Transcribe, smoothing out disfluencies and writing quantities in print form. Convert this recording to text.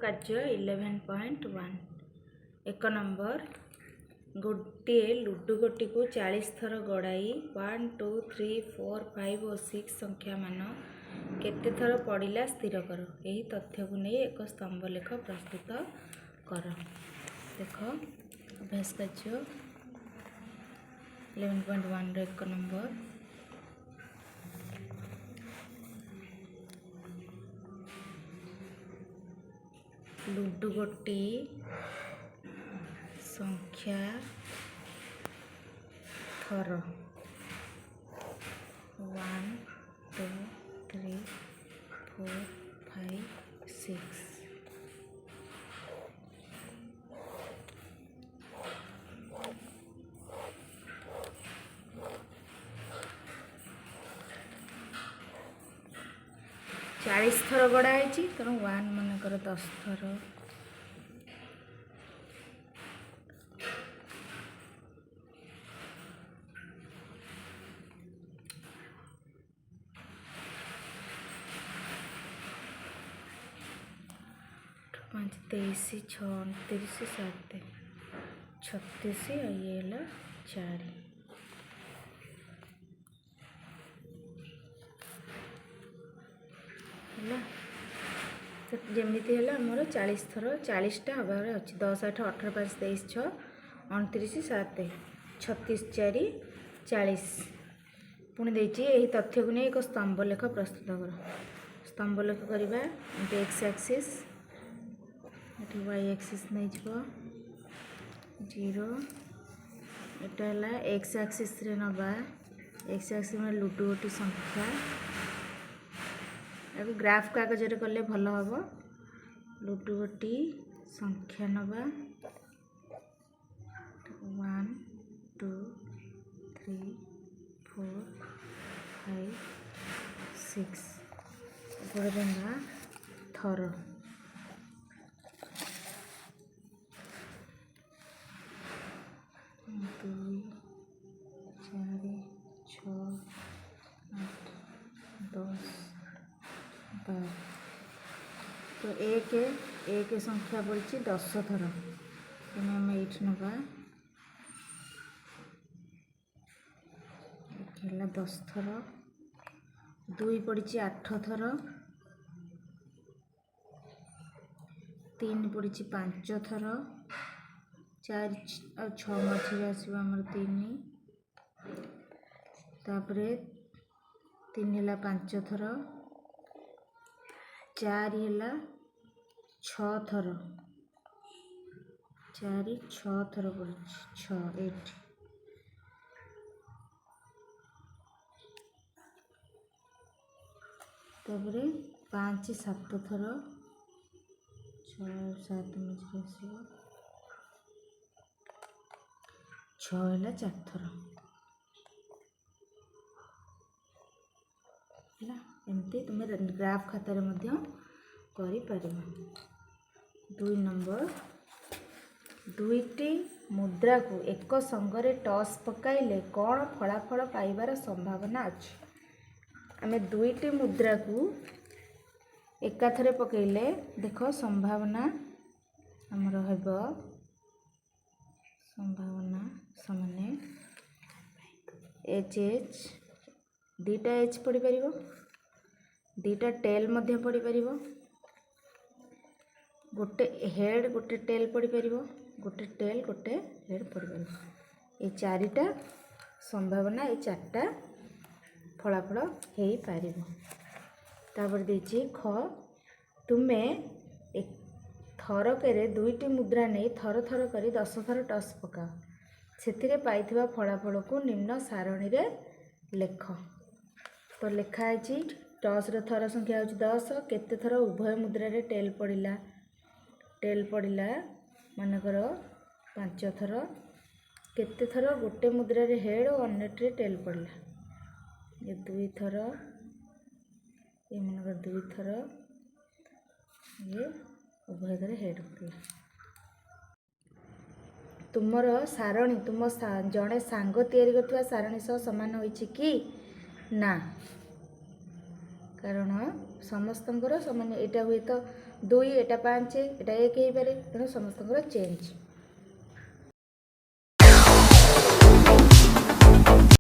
कार्य 11.1 एक नंबर गोटे लुडु गोटी को 40 थर गड़ाई 1 2 3 4 5 और 6 संख्या मान केते थर पड़ा स्थिर कर। यही तथ्य को नहीं एक स्तंभ लेख प्रस्तुत कर। देख अभ्यास कार्य 11.1 एक नंबर लुडु गोटी संख्या थर 1 2 3 4 5 6 40 थर गड़ाई तेणु 1 मनकर 10 थर 5 23 6 29 7 36 ये 4 जमी आमर 40 थर 40टा हबार अच्छे 10 8 18 5 23 6 29 7 36 4 40 पुणी यही तथ्य को नहीं एक स्तंभ लेख प्रस्तुत कर। स्तंभ लेख करवा एक्स एक्सिस वाई एक्सिस नहीं 0 यहाँ एक्स एक्सिस नवा एक्स एक्सिस में लुडु गोटी संख्या ग्राफ कागज कले भल हम लुडु गोटी संख्या नवा 1 2 3 4 5 6 गोड़ा थर 2 4 6 8 10 12 तो एक संख्या पड़ी 10 थर तेनाली आम ये नवा 10 थर 2 पड़ी 8 थर 3 पड़ी 5 थर 4 और 6 मझे आसमर 3 तापर 3 है 5 थर 4 है 6 थर 4 6 थर पड़ी 6 8 तापर 5 7 थर 6 7 मझे आसो 6 है 4 थर एमती तुम ग्राफ खातार कर। 2 नंबर दुईटी मुद्रा को एक संगरे टॉस पकाइले कौन फलाफल पाइबार संभावना अच्छी। आमे दुईटी मुद्रा को एकाथरे पकाइले देख संभावना आमर हेब संभावना सामने एच एच दीटा एच पड़ी पारिबो दीटा टेल मध्य पड़ी पारिबो गोटे हेड गोटे टेल पड़ी पारिबो गोटे टेल गोटे हेड पड़ी पारिबो ये चारिटा संभावना ये चारटा फलाफल हो पारिबो। तापर देछि ख तुमे एक थरकरे दुईटी मुद्रा नहीं थर थर करी 10 थर टॉस पकाओ से पाइथिबा फलाफल को निम्न सारणी रे लेख। तो लिखाई टॉस रो थर संख्या हो 10 केते थर उभय मुद्रा रे टेल पड़ा मानकर 5 थर केते थर गोटे मुद्रा रे हेड और अन्यटे टेल पड़ा ये 2 थर ये मानकर 2 थर ये उभय थर हेड पड़ा। तुमर सारणी तुम जड़े सांग तैयारी करथिबा सारणी सह समान होइछि कि ना कारण समस्तଙ୍କର समान एटा हुए तो 2 एटा 5 एटा 1 हो पारे तेणु समस्तଙ୍କର चेंज